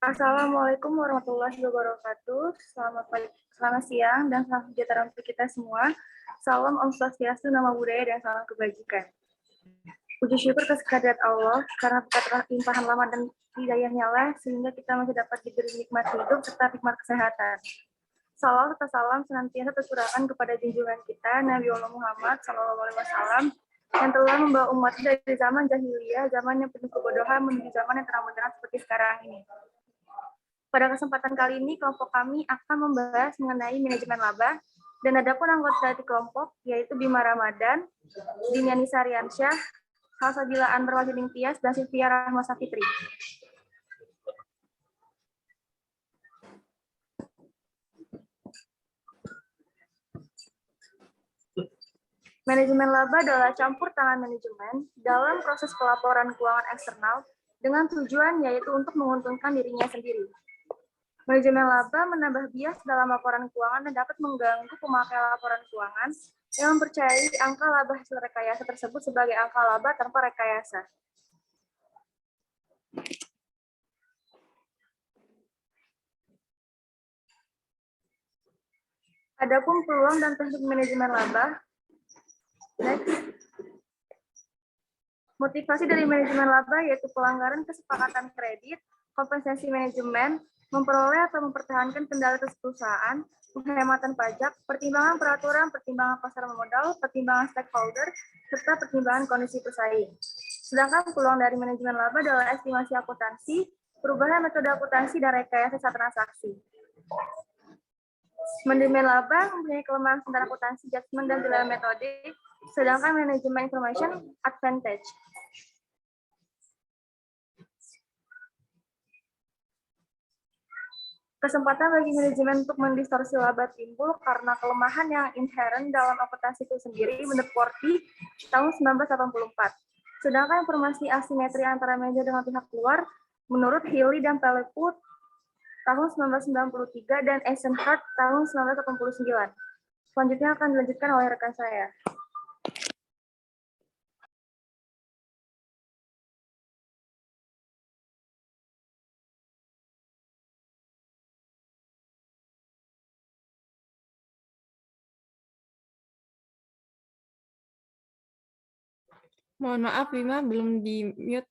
Assalamualaikum warahmatullahi wabarakatuh. Selamat siang dan salam sejahtera untuk kita semua. Salam Om Swastiastu, Nama Budaya, dan salam kebajikan. Puji syukur atas kehadirat Allah karena berkat limpahan rahmat dan hidayahnya lah sehingga kita masih dapat diberi nikmat hidup serta nikmat kesehatan. Salam serta salam senantiasa tercurahkan kepada junjungan kita Nabi Allah Muhammad SAW yang telah membawa umat dari zaman jahiliyah, zaman yang penuh kebodohan menuju zaman yang terang benderang seperti sekarang ini. Pada kesempatan kali ini, kelompok kami akan membahas mengenai manajemen laba, dan adapun anggota dari kelompok, yaitu Bima Ramadan, Diniani Sariansyah, Salsabila Anwar Wajiding Tias, dan Sylvia Rahma Safitri. Manajemen laba adalah campur tangan manajemen dalam proses pelaporan keuangan eksternal dengan tujuan yaitu untuk menguntungkan dirinya sendiri. Manajemen laba menambah bias dalam laporan keuangan dan dapat mengganggu pemakai laporan keuangan yang mempercayai angka laba hasil rekayasa tersebut sebagai angka laba tanpa rekayasa. Adapun peluang dan teknik manajemen laba. Next. Motivasi dari manajemen laba yaitu pelanggaran kesepakatan kredit, kompensasi manajemen, memperoleh atau mempertahankan kendali atas perusahaan, penghematan pajak, pertimbangan peraturan, pertimbangan pasar modal, pertimbangan stakeholder, serta pertimbangan kondisi pesaing. Sedangkan peluang dari manajemen laba adalah estimasi akuntansi, perubahan metode akuntansi, dan rekayasa saat transaksi. Manajemen laba mempunyai kelemahan standar akuntansi, judgment, dan nilai metode, sedangkan manajemen information advantage. Kesempatan bagi manajemen untuk mendistorsi laba timbul karena kelemahan yang inherent dalam akuntansi itu sendiri menurut Porti tahun 1984. Sedangkan informasi asimetri antara manajer dengan pihak luar menurut Healy dan Peleput tahun 1993 dan Eisenhardt tahun 1989. Selanjutnya akan dilanjutkan oleh rekan saya. Mohon maaf, Bima, belum di-mute.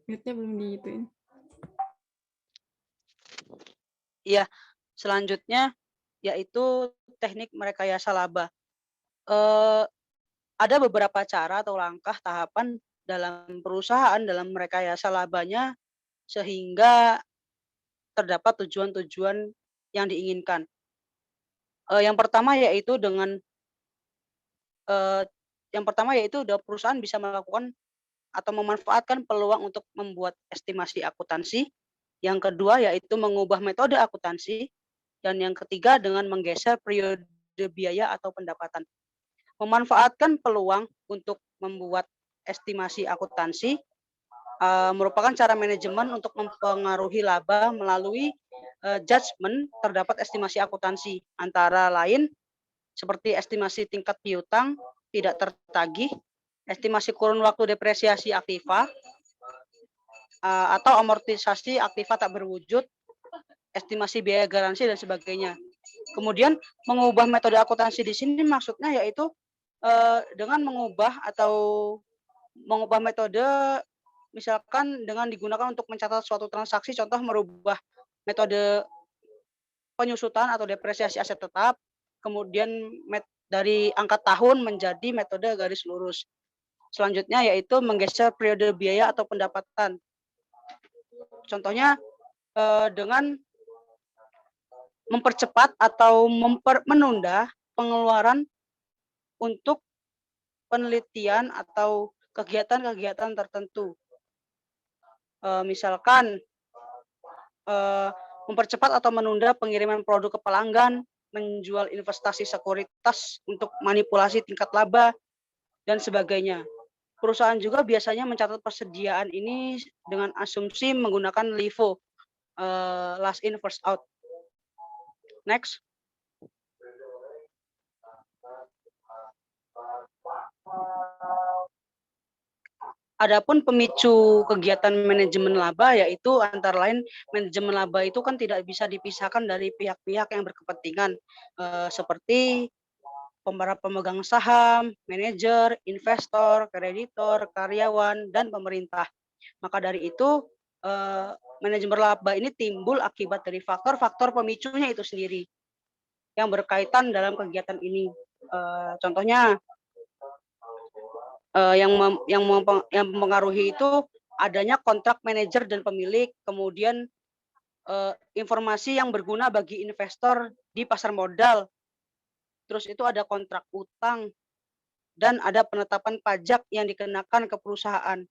Mute-nya belum diituin. Iya, selanjutnya yaitu teknik merekayasa laba. Ada beberapa cara atau langkah tahapan dalam perusahaan dalam merekayasa labanya sehingga terdapat tujuan-tujuan yang diinginkan. Yang pertama yaitu perusahaan bisa melakukan atau memanfaatkan peluang untuk membuat estimasi akuntansi. Yang kedua yaitu mengubah metode akuntansi. Dan yang ketiga dengan menggeser periode biaya atau pendapatan. Memanfaatkan peluang untuk membuat estimasi akuntansi merupakan cara manajemen untuk mempengaruhi laba melalui judgement terdapat estimasi akuntansi, antara lain seperti estimasi tingkat piutang tidak tertagih, estimasi kurun waktu depresiasi aktiva, atau amortisasi aktiva tak berwujud, estimasi biaya garansi, dan sebagainya. Kemudian mengubah metode akuntansi di sini maksudnya yaitu dengan mengubah metode, misalkan dengan digunakan untuk mencatat suatu transaksi, contoh merubah metode penyusutan atau depresiasi aset tetap, kemudian dari angka tahun menjadi metode garis lurus. Selanjutnya yaitu menggeser periode biaya atau pendapatan. Contohnya dengan mempercepat atau menunda pengeluaran untuk penelitian atau kegiatan-kegiatan tertentu. Misalkan mempercepat atau menunda pengiriman produk ke pelanggan, menjual investasi sekuritas untuk manipulasi tingkat laba, dan sebagainya. Perusahaan juga biasanya mencatat persediaan ini dengan asumsi menggunakan LIFO, last in first out. Next. Adapun pemicu kegiatan manajemen laba yaitu antara lain manajemen laba itu kan tidak bisa dipisahkan dari pihak-pihak yang berkepentingan seperti para pemegang saham, manajer, investor, kreditor, karyawan, dan pemerintah. Maka dari itu manajemen laba ini timbul akibat dari faktor-faktor pemicunya itu sendiri yang berkaitan dalam kegiatan ini. Contohnya yang mempengaruhi itu adanya kontrak manajer dan pemilik, kemudian informasi yang berguna bagi investor di pasar modal, terus itu ada kontrak utang, dan ada penetapan pajak yang dikenakan ke perusahaan.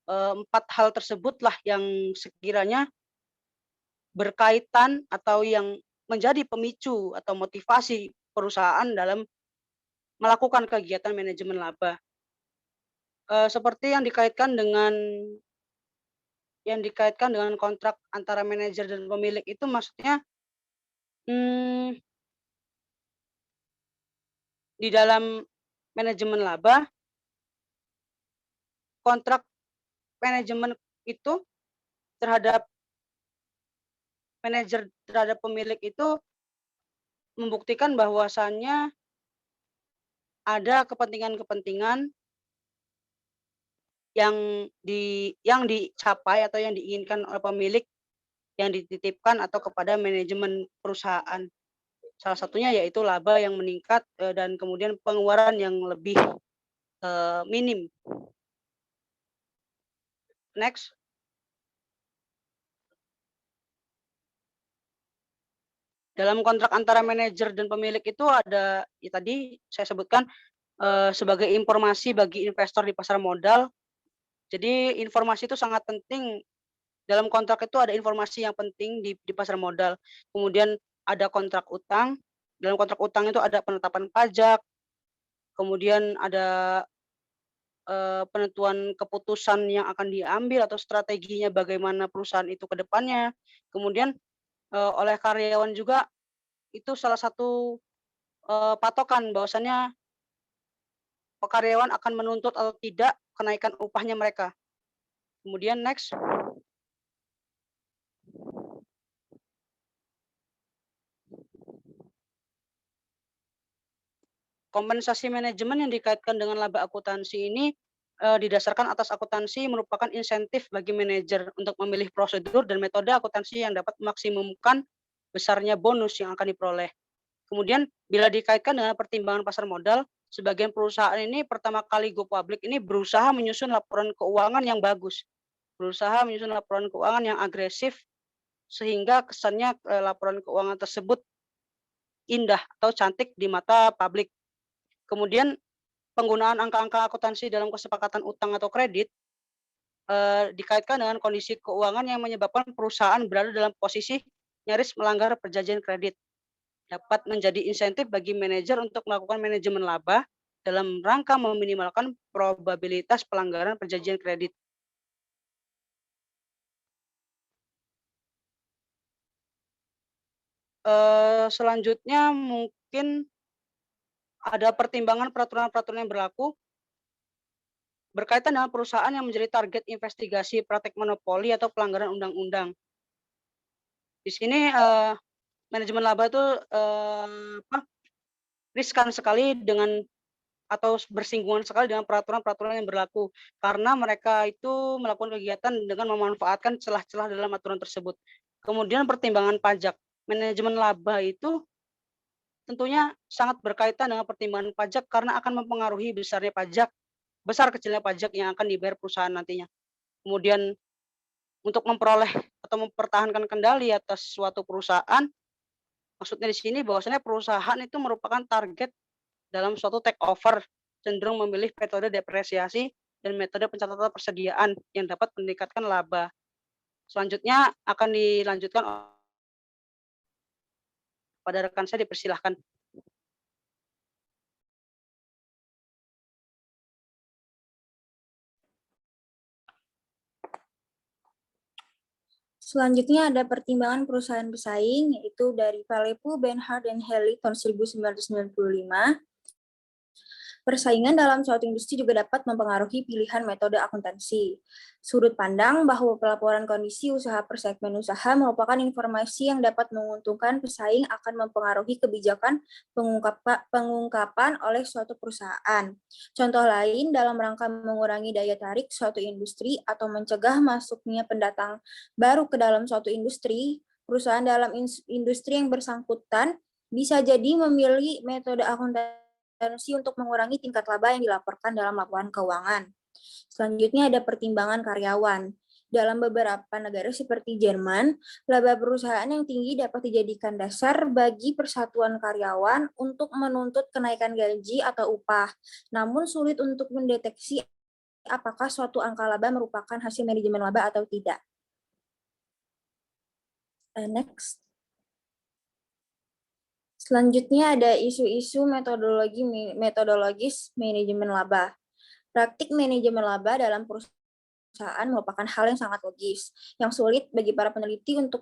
4 hal tersebutlah yang sekiranya berkaitan atau yang menjadi pemicu atau motivasi perusahaan dalam melakukan kegiatan manajemen laba. Seperti yang dikaitkan dengan kontrak antara manajer dan pemilik itu maksudnya di dalam manajemen laba, kontrak manajemen itu terhadap manajer terhadap pemilik itu membuktikan bahwasannya ada kepentingan-kepentingan yang dicapai atau yang diinginkan oleh pemilik yang dititipkan atau kepada manajemen perusahaan. Salah satunya yaitu laba yang meningkat dan kemudian pengeluaran yang lebih minim. Next. Dalam kontrak antara manajer dan pemilik itu ada, ya tadi saya sebutkan sebagai informasi bagi investor di pasar modal. Jadi informasi itu sangat penting. Dalam kontrak itu ada informasi yang penting di pasar modal. Kemudian ada kontrak utang. Dalam kontrak utang itu ada penetapan pajak. Kemudian ada penentuan keputusan yang akan diambil atau strateginya bagaimana perusahaan itu ke depannya. Kemudian oleh karyawan juga itu salah satu patokan bahwasannya karyawan akan menuntut atau tidak kenaikan upahnya mereka. Kemudian next. Kompensasi manajemen yang dikaitkan dengan laba akuntansi ini didasarkan atas akuntansi merupakan insentif bagi manajer untuk memilih prosedur dan metode akuntansi yang dapat memaksimumkan besarnya bonus yang akan diperoleh. Kemudian bila dikaitkan dengan pertimbangan pasar modal, sebagian perusahaan ini pertama kali go public ini berusaha menyusun laporan keuangan yang bagus, berusaha menyusun laporan keuangan yang agresif sehingga kesannya laporan keuangan tersebut indah atau cantik di mata publik. Kemudian penggunaan angka-angka akuntansi dalam kesepakatan utang atau kredit dikaitkan dengan kondisi keuangan yang menyebabkan perusahaan berada dalam posisi nyaris melanggar perjanjian kredit. Dapat menjadi insentif bagi manajer untuk melakukan manajemen laba dalam rangka meminimalkan probabilitas pelanggaran perjanjian kredit. Selanjutnya mungkin ada pertimbangan peraturan-peraturan yang berlaku berkaitan dengan perusahaan yang menjadi target investigasi praktek monopoli atau pelanggaran undang-undang. Di sini manajemen laba itu riskan sekali dengan atau bersinggungan sekali dengan peraturan-peraturan yang berlaku karena mereka itu melakukan kegiatan dengan memanfaatkan celah-celah dalam aturan tersebut. Kemudian pertimbangan pajak. Manajemen laba itu tentunya sangat berkaitan dengan pertimbangan pajak karena akan mempengaruhi besar kecilnya pajak yang akan dibayar perusahaan nantinya. Kemudian untuk memperoleh atau mempertahankan kendali atas suatu perusahaan, maksudnya di sini bahwasanya perusahaan itu merupakan target dalam suatu take over, cenderung memilih metode depresiasi dan metode pencatatan persediaan yang dapat meningkatkan laba. Selanjutnya akan dilanjutkan pada rekan saya, dipersilahkan. Selanjutnya ada pertimbangan perusahaan pesaing, yaitu dari Valepu, Benhart, dan Haley tahun 1995. Persaingan dalam suatu industri juga dapat mempengaruhi pilihan metode akuntansi. Sudut pandang bahwa pelaporan kondisi usaha per segmen usaha merupakan informasi yang dapat menguntungkan pesaing akan mempengaruhi kebijakan pengungkapan oleh suatu perusahaan. Contoh lain, dalam rangka mengurangi daya tarik suatu industri atau mencegah masuknya pendatang baru ke dalam suatu industri, perusahaan dalam industri yang bersangkutan bisa jadi memilih metode akuntansi untuk mengurangi tingkat laba yang dilaporkan dalam laporan keuangan. Selanjutnya ada pertimbangan karyawan. Dalam beberapa negara seperti Jerman, laba perusahaan yang tinggi dapat dijadikan dasar bagi persatuan karyawan untuk menuntut kenaikan gaji atau upah. Namun sulit untuk mendeteksi apakah suatu angka laba merupakan hasil manajemen laba atau tidak. Next. Selanjutnya ada isu-isu metodologis manajemen laba. Praktik manajemen laba dalam perusahaan merupakan hal yang sangat logis, yang sulit bagi para peneliti untuk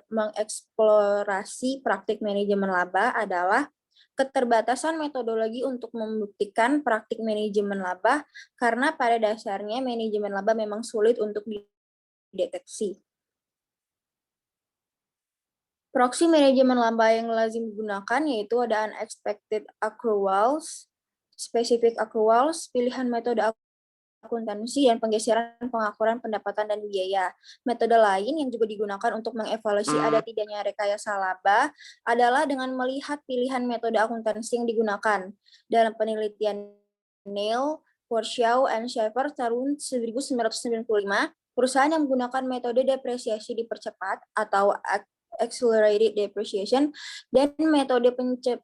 mengeksplorasi praktik manajemen laba adalah keterbatasan metodologi untuk membuktikan praktik manajemen laba, karena pada dasarnya manajemen laba memang sulit untuk dideteksi. Proksi manajemen laba yang lazim digunakan yaitu ada unexpected accruals, specific accruals, pilihan metode akuntansi, dan penggeseran pengakuran pendapatan dan biaya. Metode lain yang juga digunakan untuk mengevaluasi ada tidaknya rekayasa laba adalah dengan melihat pilihan metode akuntansi yang digunakan. Dalam penelitian Neil, Forshaw, and Schaefer tahun 1995, perusahaan yang menggunakan metode depresiasi dipercepat atau accelerated depreciation dan metode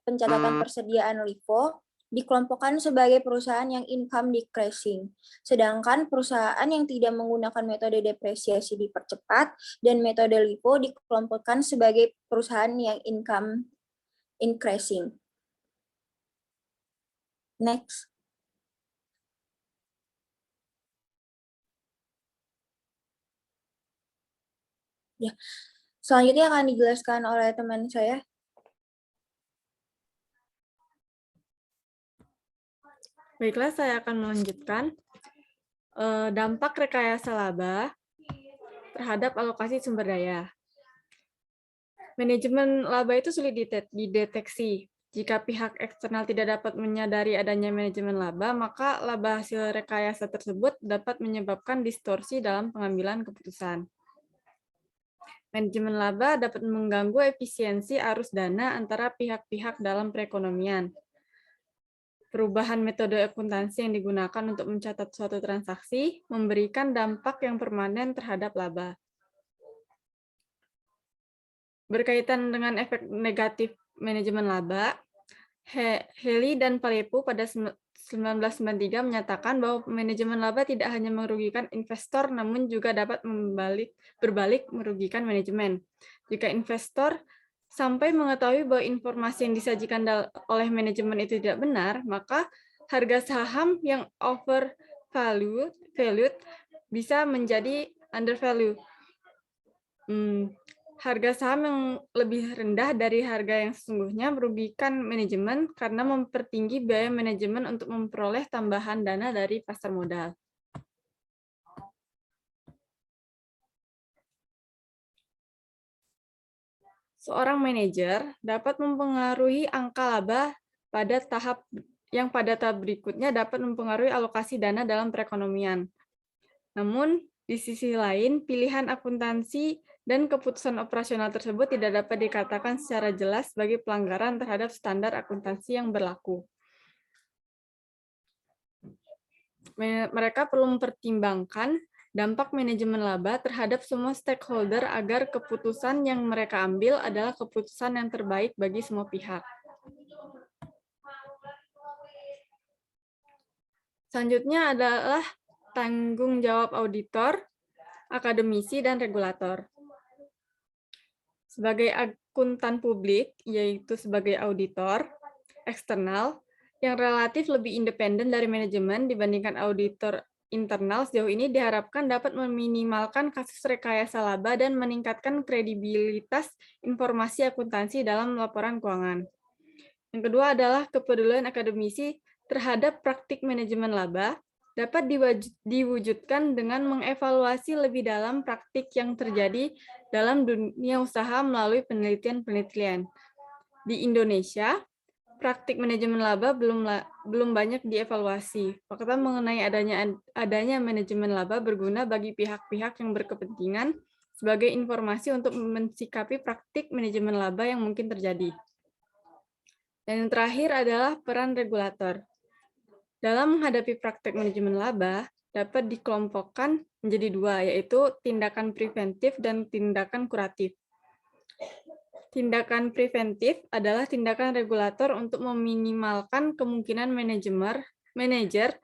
pencatatan persediaan LIFO dikelompokkan sebagai perusahaan yang income decreasing. Sedangkan perusahaan yang tidak menggunakan metode depresiasi dipercepat dan metode LIFO dikelompokkan sebagai perusahaan yang income increasing. Next. Ya. Selanjutnya akan dijelaskan oleh teman saya. Baiklah, saya akan melanjutkan. Dampak rekayasa laba terhadap alokasi sumber daya. Manajemen laba itu sulit dideteksi. Jika pihak eksternal tidak dapat menyadari adanya manajemen laba, maka laba hasil rekayasa tersebut dapat menyebabkan distorsi dalam pengambilan keputusan. Manajemen laba dapat mengganggu efisiensi arus dana antara pihak-pihak dalam perekonomian. Perubahan metode akuntansi yang digunakan untuk mencatat suatu transaksi memberikan dampak yang permanen terhadap laba. Berkaitan dengan efek negatif manajemen laba, Haley dan Palepu pada 1993 menyatakan bahwa manajemen laba tidak hanya merugikan investor, namun juga dapat berbalik merugikan manajemen. Jika investor sampai mengetahui bahwa informasi yang disajikan oleh manajemen itu tidak benar, maka harga saham yang overvalued bisa menjadi undervalued. Harga saham yang lebih rendah dari harga yang sesungguhnya merugikan manajemen karena mempertinggi biaya manajemen untuk memperoleh tambahan dana dari pasar modal. Seorang manajer dapat mempengaruhi angka laba pada tahap berikutnya dapat mempengaruhi alokasi dana dalam perekonomian. Namun, di sisi lain, pilihan akuntansi dan keputusan operasional tersebut tidak dapat dikatakan secara jelas sebagai pelanggaran terhadap standar akuntansi yang berlaku. Mereka perlu mempertimbangkan dampak manajemen laba terhadap semua stakeholder agar keputusan yang mereka ambil adalah keputusan yang terbaik bagi semua pihak. Selanjutnya adalah tanggung jawab auditor, akademisi, dan regulator. Sebagai akuntan publik, yaitu sebagai auditor eksternal, yang relatif lebih independen dari manajemen dibandingkan auditor internal, sejauh ini diharapkan dapat meminimalkan kasus rekayasa laba dan meningkatkan kredibilitas informasi akuntansi dalam laporan keuangan. Yang kedua adalah kepedulian akademisi terhadap praktik manajemen laba dapat diwujudkan dengan mengevaluasi lebih dalam praktik yang terjadi dalam dunia usaha melalui penelitian-penelitian. Di Indonesia, praktik manajemen laba belum banyak dievaluasi. Fakta mengenai adanya manajemen laba berguna bagi pihak-pihak yang berkepentingan sebagai informasi untuk mensikapi praktik manajemen laba yang mungkin terjadi. Dan yang terakhir adalah peran regulator. Dalam menghadapi praktik manajemen laba, dapat dikelompokkan menjadi dua, yaitu tindakan preventif dan tindakan kuratif. Tindakan preventif adalah tindakan regulator untuk meminimalkan kemungkinan manajer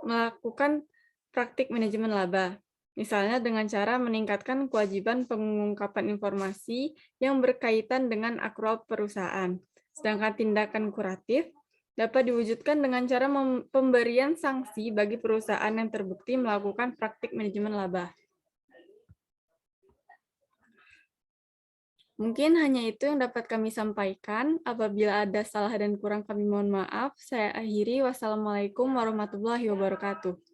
melakukan praktik manajemen laba. Misalnya dengan cara meningkatkan kewajiban pengungkapan informasi yang berkaitan dengan akrual perusahaan. Sedangkan tindakan kuratif dapat diwujudkan dengan cara pemberian sanksi bagi perusahaan yang terbukti melakukan praktik manajemen laba. Mungkin hanya itu yang dapat kami sampaikan. Apabila ada salah dan kurang kami mohon maaf. Saya akhiri. Wassalamualaikum warahmatullahi wabarakatuh.